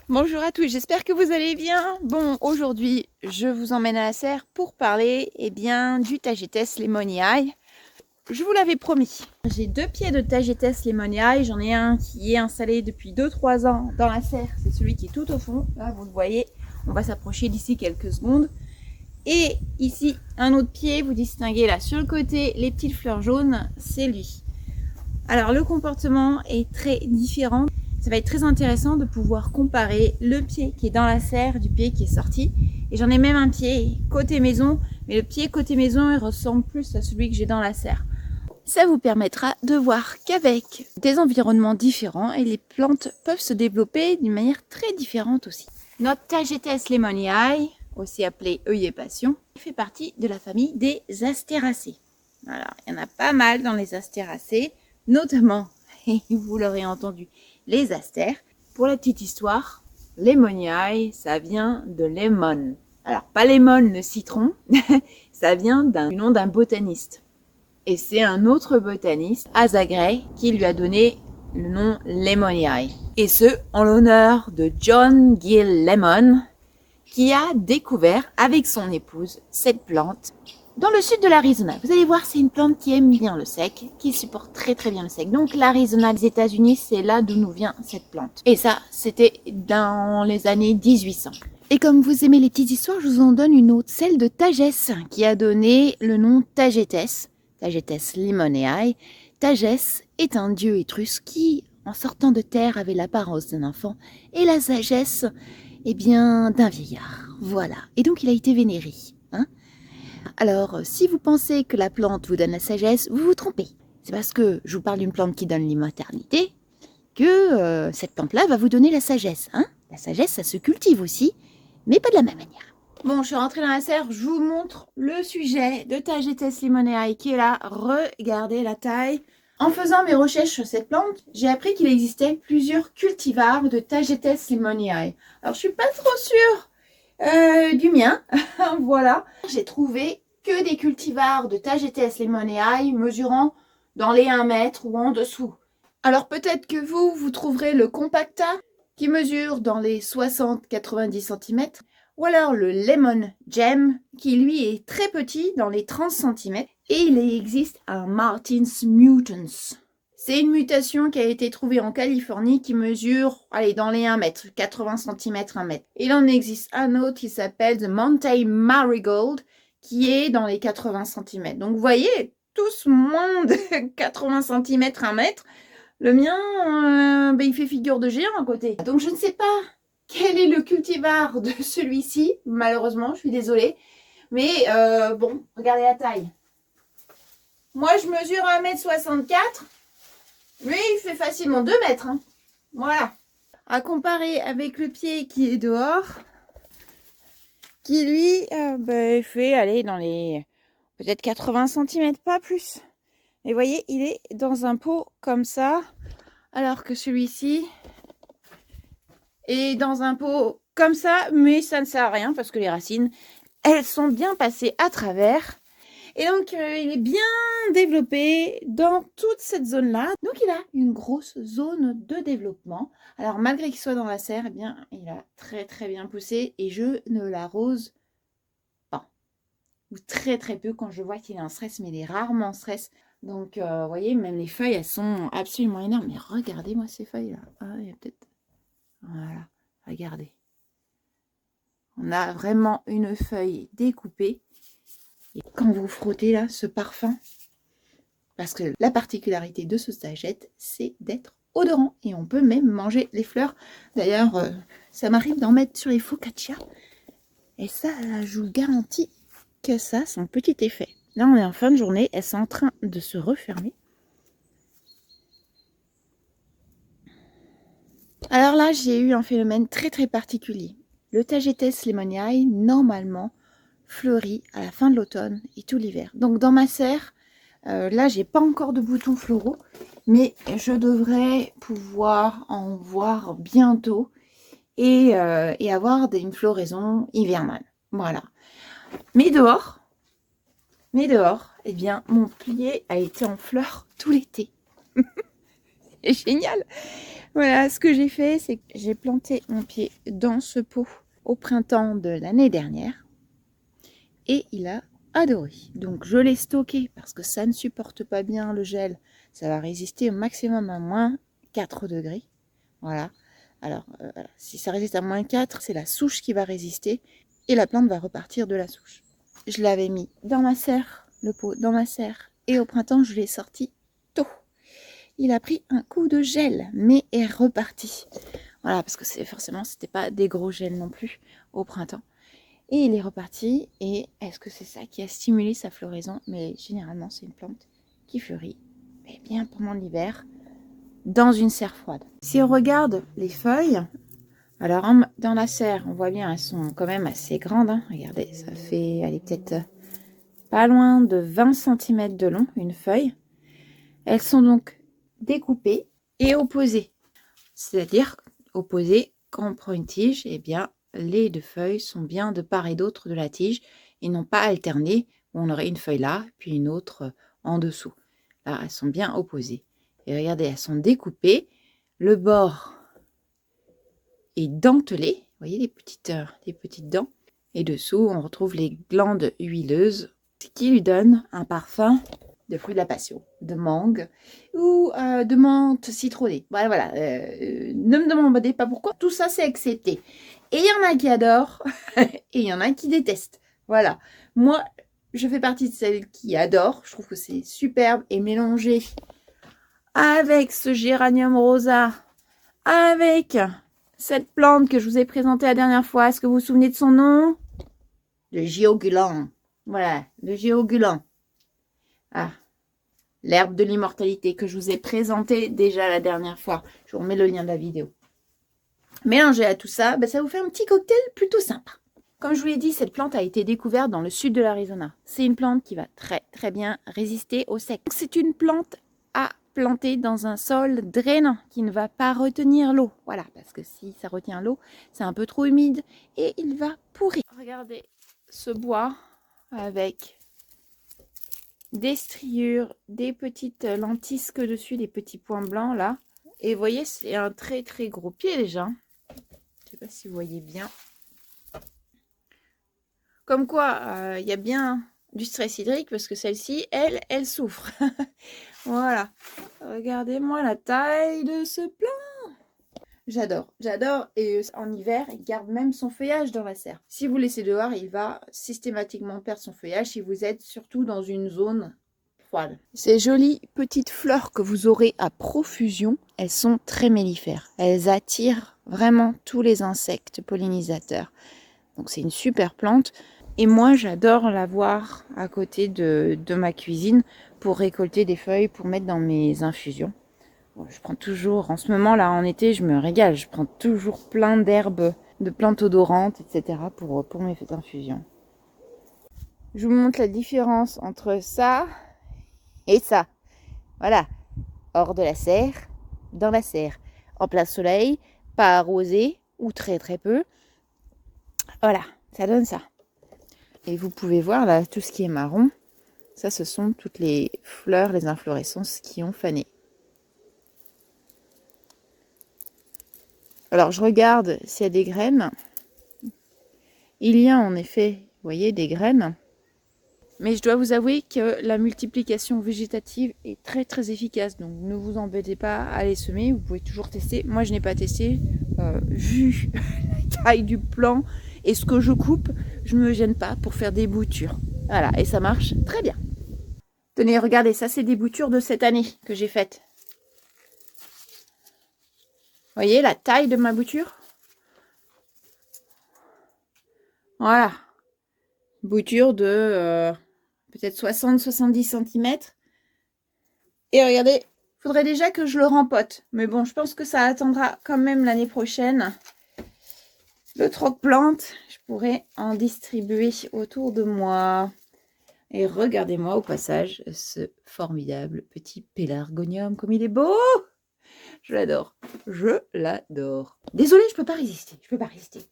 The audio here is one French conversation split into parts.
Bonjour à tous, j'espère que vous allez bien. Bon, aujourd'hui, je vous emmène à la serre pour parler du Tagetes lemoniae. Je vous l'avais promis. J'ai 2 pieds de Tagetes lemoniae. J'en ai un qui est installé depuis 2-3 ans dans la serre. C'est celui qui est tout au fond. Là, vous le voyez. On va s'approcher d'ici quelques secondes. Et ici, un autre pied. Vous distinguez là sur le côté les petites fleurs jaunes. C'est lui. Alors, le comportement est très différent. Ça va être très intéressant de pouvoir comparer le pied qui est dans la serre du pied qui est sorti. Et j'en ai même un pied côté maison, mais le pied côté maison, il ressemble plus à celui que j'ai dans la serre. Ça vous permettra de voir qu'avec des environnements différents, et les plantes peuvent se développer d'une manière très différente aussi. Notre Tagetes lemoniae, aussi appelé œillet passion, fait partie de la famille des astéracées. Voilà, il y en a pas mal dans les astéracées, notamment, et vous l'aurez entendu, les astères. Pour la petite histoire, lemoniae, ça vient de lemon. Alors, pas lemon, le citron, ça vient du nom d'un botaniste. Et c'est un autre botaniste, Azagray, qui lui a donné le nom lemoniae. Et ce, en l'honneur de John Gill Lemon, qui a découvert avec son épouse cette plante dans le sud de l'Arizona. Vous allez voir, c'est une plante qui aime bien le sec, qui supporte très très bien le sec. Donc l'Arizona, les États-Unis, c'est là d'où nous vient cette plante. Et ça, c'était dans les années 1800. Et comme vous aimez les petites histoires, je vous en donne une autre, celle de Tages, qui a donné le nom Tagetes, Tagetes lemoniae. Tages est un dieu étrusque qui, en sortant de terre, avait l'apparence d'un enfant et la sagesse, d'un vieillard. Voilà. Et donc il a été vénéré. Alors, si vous pensez que la plante vous donne la sagesse, vous vous trompez. C'est parce que je vous parle d'une plante qui donne l'immortalité que cette plante-là va vous donner la sagesse. La sagesse, ça se cultive aussi, mais pas de la même manière. Bon, je suis rentrée dans la serre, je vous montre le sujet de Tagetes lemoniae qui est là. Regardez la taille. En faisant mes recherches sur cette plante, j'ai appris qu'il existait plusieurs cultivars de Tagetes lemoniae. Alors, je suis pas trop sûre du mien. Voilà. J'ai trouvé que des cultivars de Tagetes lemoniae mesurant dans les 1 mètre ou en dessous. Alors peut-être que vous trouverez le compacta qui mesure dans les 60-90 cm, ou alors le lemon gem qui lui est très petit dans les 30 cm, et il existe un Martin's mutans. C'est une mutation qui a été trouvée en Californie qui mesure dans les 1 mètre, 80 cm, 1 mètre. Il en existe un autre qui s'appelle The Mountain Marigold qui est dans les 80 cm. Donc vous voyez, tous moins de 80 cm, 1 mètre. Le mien, il fait figure de géant à côté. Donc je ne sais pas quel est le cultivar de celui-ci, malheureusement, je suis désolée. Mais bon, regardez la taille. Moi, je mesure 1,64 m. Lui, il fait facilement 2 mètres. Voilà. À comparer avec le pied qui est dehors, qui lui, il fait aller dans les peut-être 80 cm, pas plus. Et vous voyez, il est dans un pot comme ça, alors que celui-ci est dans un pot comme ça, mais ça ne sert à rien parce que les racines, elles sont bien passées à travers. Et donc, il est bien développé dans toute cette zone-là. Donc, il a une grosse zone de développement. Alors, malgré qu'il soit dans la serre, il a très très bien poussé et je ne l'arrose pas. Ou très très peu quand je vois qu'il est en stress, mais il est rarement en stress. Donc, vous voyez, même les feuilles, elles sont absolument énormes. Mais regardez-moi ces feuilles-là. Ah, il y a peut-être... Voilà, regardez. On a vraiment une feuille découpée. Et quand vous frottez là, ce parfum, parce que la particularité de ce Tagette, c'est d'être odorant. Et on peut même manger les fleurs. D'ailleurs, ça m'arrive d'en mettre sur les focaccias. Et ça, je vous garantis que ça a son petit effet. Là, on est en fin de journée. Elles sont en train de se refermer. Alors là, j'ai eu un phénomène très très particulier. Le Tagetes lemoniae, normalement, fleurit à la fin de l'automne et tout l'hiver. Donc dans ma serre, là, j'ai pas encore de boutons floraux, mais je devrais pouvoir en voir bientôt et avoir une floraison hivernale. Voilà. Mais dehors, mon pied a été en fleurs tout l'été. C'est génial. Voilà, ce que j'ai fait, c'est que j'ai planté mon pied dans ce pot au printemps de l'année dernière. Et il a adoré. Donc je l'ai stocké parce que ça ne supporte pas bien le gel. Ça va résister au maximum à moins 4 degrés. Voilà. Alors, si ça résiste à moins 4, c'est la souche qui va résister et la plante va repartir de la souche. Je l'avais mis dans ma serre, le pot dans ma serre, et au printemps, je l'ai sorti tôt. Il a pris un coup de gel, mais est reparti. Voilà, parce que forcément, c'était pas des gros gels non plus au printemps. Et il est reparti. Et est-ce que c'est ça qui a stimulé sa floraison? Mais généralement, c'est une plante qui fleurit bien pendant l'hiver dans une serre froide. Si on regarde les feuilles, alors dans la serre, on voit bien, elles sont quand même assez grandes. Hein. Regardez, ça fait, elle est peut-être pas loin de 20 cm de long, une feuille. Elles sont donc découpées et opposées. C'est-à-dire opposées, quand on prend une tige, eh bien, les deux feuilles sont bien de part et d'autre de la tige et non pas alternées, où on aurait une feuille là, puis une autre en dessous. Là, elles sont bien opposées. Et regardez, elles sont découpées. Le bord est dentelé. Vous voyez les petites dents. Et dessous, on retrouve les glandes huileuses, ce qui lui donne un parfum de fruits de la passion, de mangue ou de menthe citronnée. Voilà. Ne me demandez pas pourquoi. Tout ça, c'est accepté. Et il y en a qui adorent et il y en a qui détestent. Voilà. Moi, je fais partie de celles qui adorent. Je trouve que c'est superbe et mélangé avec ce géranium rosa, avec cette plante que je vous ai présentée la dernière fois. Est-ce que vous vous souvenez de son nom? Le géogulan. Voilà, le géogulan. Ah, l'herbe de l'immortalité que je vous ai présenté déjà la dernière fois. Je vous remets le lien de la vidéo. Mélangé à tout ça, ça vous fait un petit cocktail plutôt sympa. Comme je vous l'ai dit, cette plante a été découverte dans le sud de l'Arizona. C'est une plante qui va très bien résister au sec. C'est une plante à planter dans un sol drainant qui ne va pas retenir l'eau. Voilà, parce que si ça retient l'eau, c'est un peu trop humide et il va pourrir. Regardez ce bois avec des striures, des petites lentisques dessus, des petits points blancs là. Et vous voyez, c'est un très gros pied déjà. Je ne sais pas si vous voyez bien. Comme quoi, il y a bien du stress hydrique parce que celle-ci, elle souffre. Voilà. Regardez-moi la taille de ce plant. J'adore. Et en hiver, il garde même son feuillage dans la serre. Si vous le laissez dehors, il va systématiquement perdre son feuillage si vous êtes surtout dans une zone froide. Ces jolies petites fleurs que vous aurez à profusion, elles sont très mellifères. Elles attirent vraiment tous les insectes pollinisateurs. Donc c'est une super plante. Et moi, j'adore la voir à côté de ma cuisine pour récolter des feuilles pour mettre dans mes infusions. Je prends toujours, en ce moment là en été, je me régale. Je prends toujours plein d'herbes, de plantes odorantes, etc. pour mes infusions. Je vous montre la différence entre ça et ça. Voilà, hors de la serre, dans la serre, en plein soleil, pas arrosé ou très peu. Voilà, ça donne ça. Et vous pouvez voir là, tout ce qui est marron, ça ce sont toutes les fleurs, les inflorescences qui ont fané. Alors je regarde s'il y a des graines. Il y a en effet, vous voyez, des graines. Mais je dois vous avouer que la multiplication végétative est très efficace. Donc ne vous embêtez pas à les semer, vous pouvez toujours tester. Moi je n'ai pas testé, vu la taille du plant et ce que je coupe, je ne me gêne pas pour faire des boutures. Voilà, et ça marche très bien. Tenez, regardez, ça c'est des boutures de cette année que j'ai faites. Vous voyez la taille de ma bouture? Voilà. Bouture de peut-être 60-70 cm. Et regardez, il faudrait déjà que je le rempote. Mais bon, je pense que ça attendra quand même l'année prochaine. Le troc-plante, je pourrais en distribuer autour de moi. Et regardez-moi au passage ce formidable petit pélargonium, comme il est beau! Je l'adore. Je l'adore. Désolée, je peux pas résister.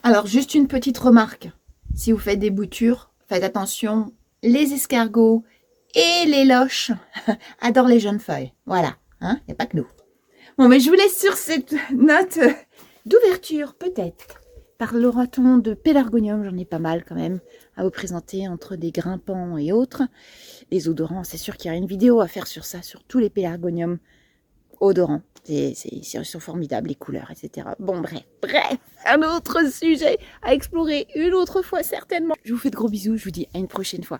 Alors, juste une petite remarque. Si vous faites des boutures, faites attention. Les escargots et les loches adorent les jeunes feuilles. Voilà. Il n'y a pas que nous. Bon, mais je vous laisse sur cette note d'ouverture, peut-être. Parlera-t-on de pélargonium? J'en ai pas mal quand même à vous présenter entre des grimpants et autres. Les odorants, c'est sûr qu'il y a une vidéo à faire sur ça, sur tous les pélargoniums odorants. Ils sont formidables, les couleurs, etc. Bon, bref, un autre sujet à explorer une autre fois certainement. Je vous fais de gros bisous, je vous dis à une prochaine fois.